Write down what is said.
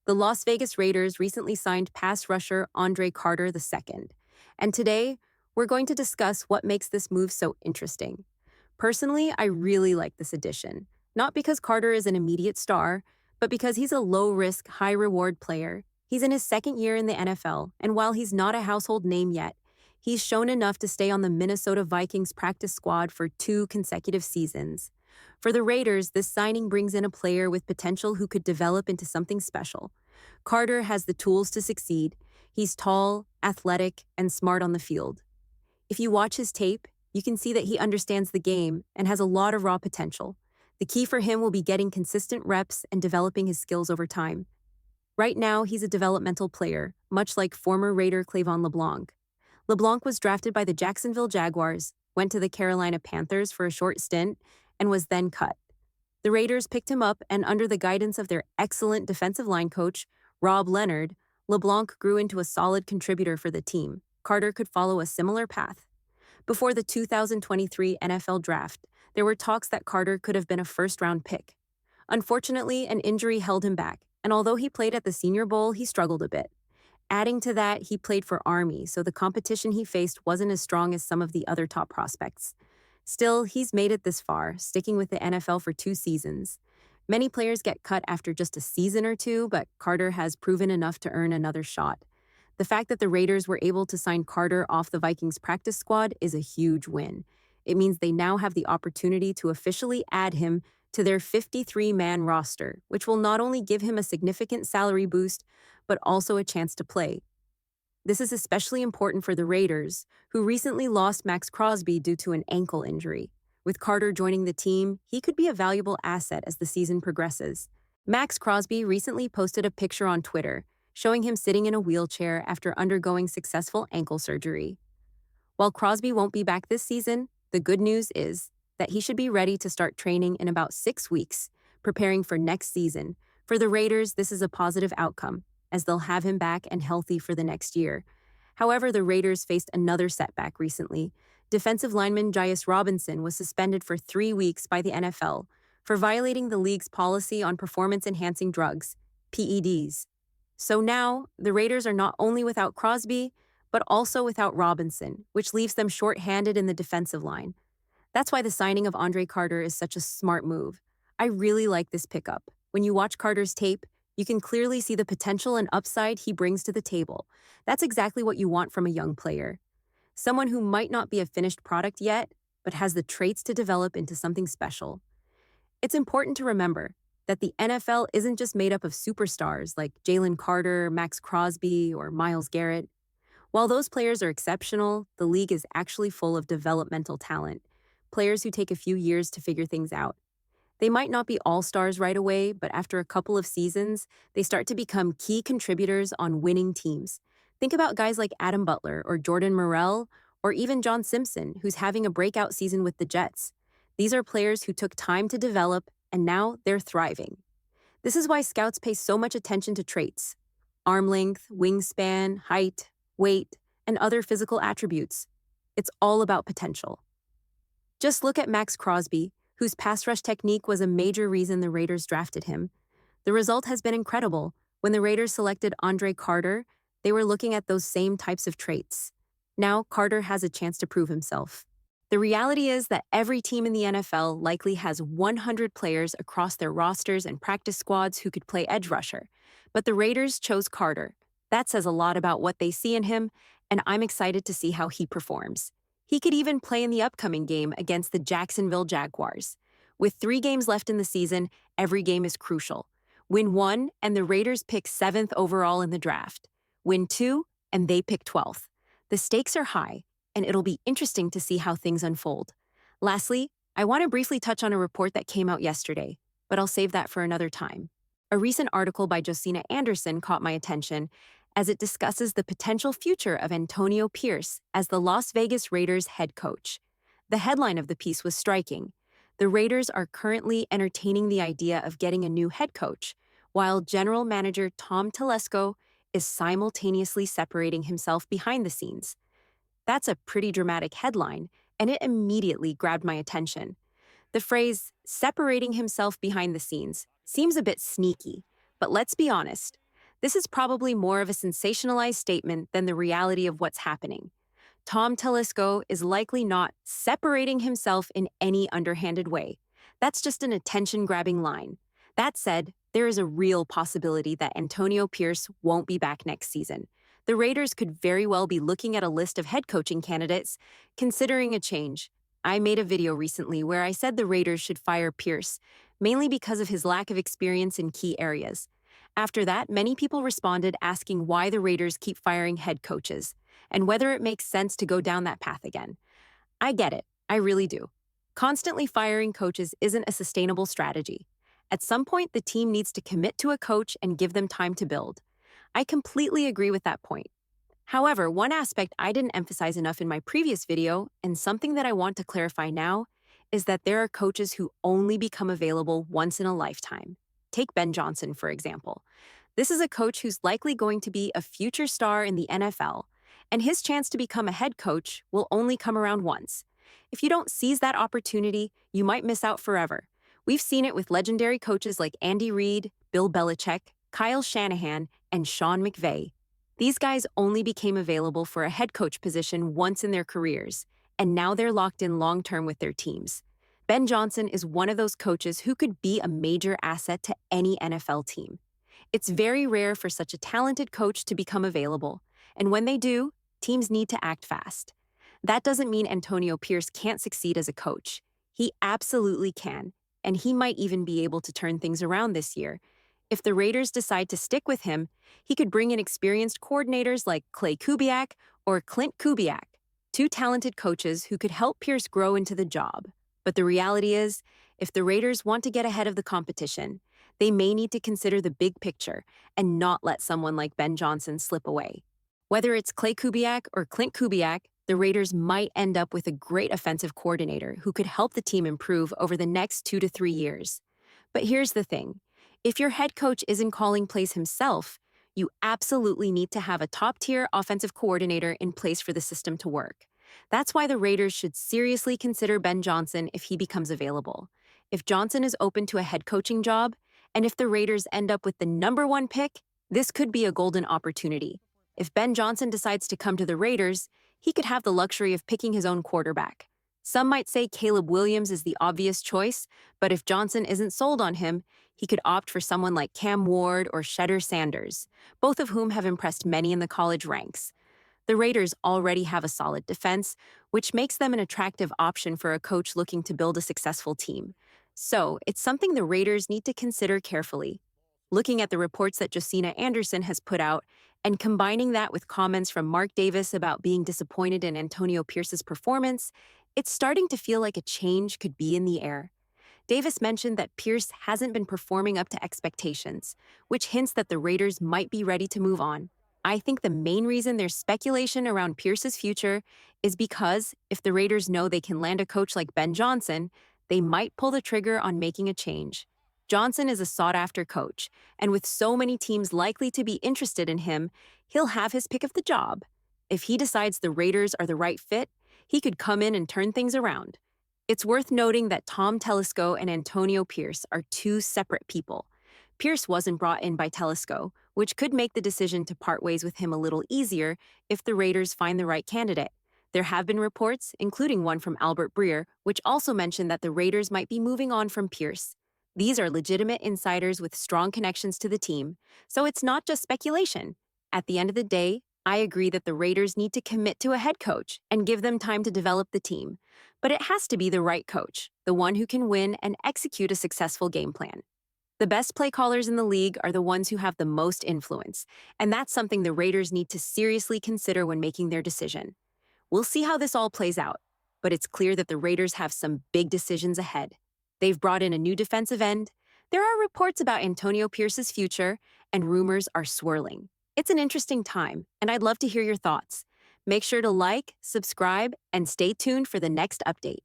The Las Vegas Raiders recently signed pass rusher Andre Carter II. And today, we're going to discuss what makes this move so interesting. Personally, I really like this addition, not because Carter is an immediate star, but because he's a low risk, high reward player. He's in his second year in the NFL, and while he's not a household name yet, he's shown enough to stay on the Minnesota Vikings practice squad for 2 consecutive seasons. For the Raiders, this signing brings in a player with potential who could develop into something special. Carter has the tools to succeed. He's tall, athletic, and smart on the field. If you watch his tape, you can see that he understands the game and has a lot of raw potential. The key for him will be getting consistent reps and developing his skills over time. Right now, he's a developmental player, much like former Raider Clavon LeBlanc. LeBlanc was drafted by the Jacksonville Jaguars, went to the Carolina Panthers for a short stint, and was then cut. The Raiders picked him up, and under the guidance of their excellent defensive line coach, Rob Leonard, LeBlanc grew into a solid contributor for the team. Carter could follow a similar path. Before the 2023 NFL Draft, there were talks that Carter could have been a first-round pick. Unfortunately, an injury held him back, and although he played at the Senior Bowl, he struggled a bit. Adding to that, he played for Army, so the competition he faced wasn't as strong as some of the other top prospects. Still, he's made it this far, sticking with the NFL for 2 seasons. Many players get cut after just a season or two, but Carter has proven enough to earn another shot. The fact that the Raiders were able to sign Carter off the Vikings practice squad is a huge win. It means they now have the opportunity to officially add him to their 53-man roster, which will not only give him a significant salary boost, but also a chance to play. This is especially important for the Raiders, who recently lost Max Crosby due to an ankle injury. With Carter joining the team, he could be a valuable asset as the season progresses. Max Crosby recently posted a picture on Twitter, showing him sitting in a wheelchair after undergoing successful ankle surgery. While Crosby won't be back this season, the good news is that he should be ready to start training in about 6 weeks, preparing for next season. For the Raiders, this is a positive outcome, as they'll have him back and healthy for the next year. However, the Raiders faced another setback recently. Defensive lineman Jaius Robinson was suspended for 3 weeks by the NFL for violating the league's policy on performance-enhancing drugs, PEDs. So now, the Raiders are not only without Crosby, but also without Robinson, which leaves them short-handed in the defensive line. That's why the signing of Andre Carter is such a smart move. I really like this pickup. When you watch Carter's tape, you can clearly see the potential and upside he brings to the table. That's exactly what you want from a young player. Someone who might not be a finished product yet, but has the traits to develop into something special. It's important to remember that the NFL isn't just made up of superstars like Jalen Carter, Max Crosby, or Myles Garrett. While those players are exceptional, the league is actually full of developmental talent, players who take a few years to figure things out. They might not be all-stars right away, but after a couple of seasons, they start to become key contributors on winning teams. Think about guys like Adam Butler or Jordan Morrell, or even John Simpson, who's having a breakout season with the Jets. These are players who took time to develop, and now they're thriving. This is why scouts pay so much attention to traits: arm length, wingspan, height, weight, and other physical attributes. It's all about potential. Just look at Max Crosby, whose pass rush technique was a major reason the Raiders drafted him. The result has been incredible. When the Raiders selected Andre Carter, they were looking at those same types of traits. Now, Carter has a chance to prove himself. The reality is that every team in the NFL likely has 100 players across their rosters and practice squads who could play edge rusher. But the Raiders chose Carter. That says a lot about what they see in him, and I'm excited to see how he performs. He could even play in the upcoming game against the Jacksonville Jaguars. With 3 games left in the season, every game is crucial. Win 1, and the Raiders pick 7th overall in the draft. Win 2, and they pick 12th. The stakes are high, and it'll be interesting to see how things unfold. Lastly, I want to briefly touch on a report that came out yesterday, but I'll save that for another time. A recent article by Josina Anderson caught my attention as it discusses the potential future of Antonio Pierce as the Las Vegas Raiders head coach. The headline of the piece was striking. The Raiders are currently entertaining the idea of getting a new head coach, while general manager Tom Telesco is simultaneously separating himself behind the scenes. That's a pretty dramatic headline, and it immediately grabbed my attention. The phrase, separating himself behind the scenes, seems a bit sneaky, but let's be honest. This is probably more of a sensationalized statement than the reality of what's happening. Tom Telesco is likely not separating himself in any underhanded way. That's just an attention grabbing line. That said, there is a real possibility that Antonio Pierce won't be back next season. The Raiders could very well be looking at a list of head coaching candidates, considering a change. I made a video recently where I said the Raiders should fire Pierce, mainly because of his lack of experience in key areas. After that, many people responded asking why the Raiders keep firing head coaches and whether it makes sense to go down that path again. I get it, I really do. Constantly firing coaches isn't a sustainable strategy. At some point, the team needs to commit to a coach and give them time to build. I completely agree with that point. However, one aspect I didn't emphasize enough in my previous video, and something that I want to clarify now, is that there are coaches who only become available once in a lifetime. Take Ben Johnson, for example. This is a coach who's likely going to be a future star in the NFL, and his chance to become a head coach will only come around once. If you don't seize that opportunity, you might miss out forever. We've seen it with legendary coaches like Andy Reid, Bill Belichick, Kyle Shanahan, and Sean McVay. These guys only became available for a head coach position once in their careers, and now they're locked in long-term with their teams. Ben Johnson is one of those coaches who could be a major asset to any NFL team. It's very rare for such a talented coach to become available, and when they do, teams need to act fast. That doesn't mean Antonio Pierce can't succeed as a coach. He absolutely can, and he might even be able to turn things around this year. If the Raiders decide to stick with him, he could bring in experienced coordinators like Clay Kubiak or Clint Kubiak, two talented coaches who could help Pierce grow into the job. But the reality is, if the Raiders want to get ahead of the competition, they may need to consider the big picture and not let someone like Ben Johnson slip away. Whether it's Clay Kubiak or Clint Kubiak, the Raiders might end up with a great offensive coordinator who could help the team improve over the next 2 to 3 years. But here's the thing. If your head coach isn't calling plays himself, you absolutely need to have a top-tier offensive coordinator in place for the system to work. That's why the Raiders should seriously consider Ben Johnson if he becomes available. If Johnson is open to a head coaching job, and if the Raiders end up with the #1 pick, this could be a golden opportunity. If Ben Johnson decides to come to the Raiders, he could have the luxury of picking his own quarterback. Some might say Caleb Williams is the obvious choice, but if Johnson isn't sold on him, he could opt for someone like Cam Ward or Shedder Sanders, both of whom have impressed many in the college ranks. The Raiders already have a solid defense, which makes them an attractive option for a coach looking to build a successful team. So, it's something the Raiders need to consider carefully. Looking at the reports that Josina Anderson has put out, and combining that with comments from Mark Davis about being disappointed in Antonio Pierce's performance, it's starting to feel like a change could be in the air. Davis mentioned that Pierce hasn't been performing up to expectations, which hints that the Raiders might be ready to move on. I think the main reason there's speculation around Pierce's future is because if the Raiders know they can land a coach like Ben Johnson, they might pull the trigger on making a change. Johnson is a sought-after coach, and with so many teams likely to be interested in him, he'll have his pick of the job. If he decides the Raiders are the right fit, he could come in and turn things around. It's worth noting that Tom Telesco and Antonio Pierce are two separate people. Pierce wasn't brought in by Telesco, which could make the decision to part ways with him a little easier if the Raiders find the right candidate. There have been reports, including one from Albert Breer, which also mentioned that the Raiders might be moving on from Pierce. These are legitimate insiders with strong connections to the team, so it's not just speculation. At the end of the day, I agree that the Raiders need to commit to a head coach and give them time to develop the team. But it has to be the right coach, the one who can win and execute a successful game plan. The best play callers in the league are the ones who have the most influence, and that's something the Raiders need to seriously consider when making their decision. We'll see how this all plays out, but it's clear that the Raiders have some big decisions ahead. They've brought in a new defensive end, there are reports about Antonio Pierce's future, and rumors are swirling. It's an interesting time, and I'd love to hear your thoughts. Make sure to like, subscribe, and stay tuned for the next update.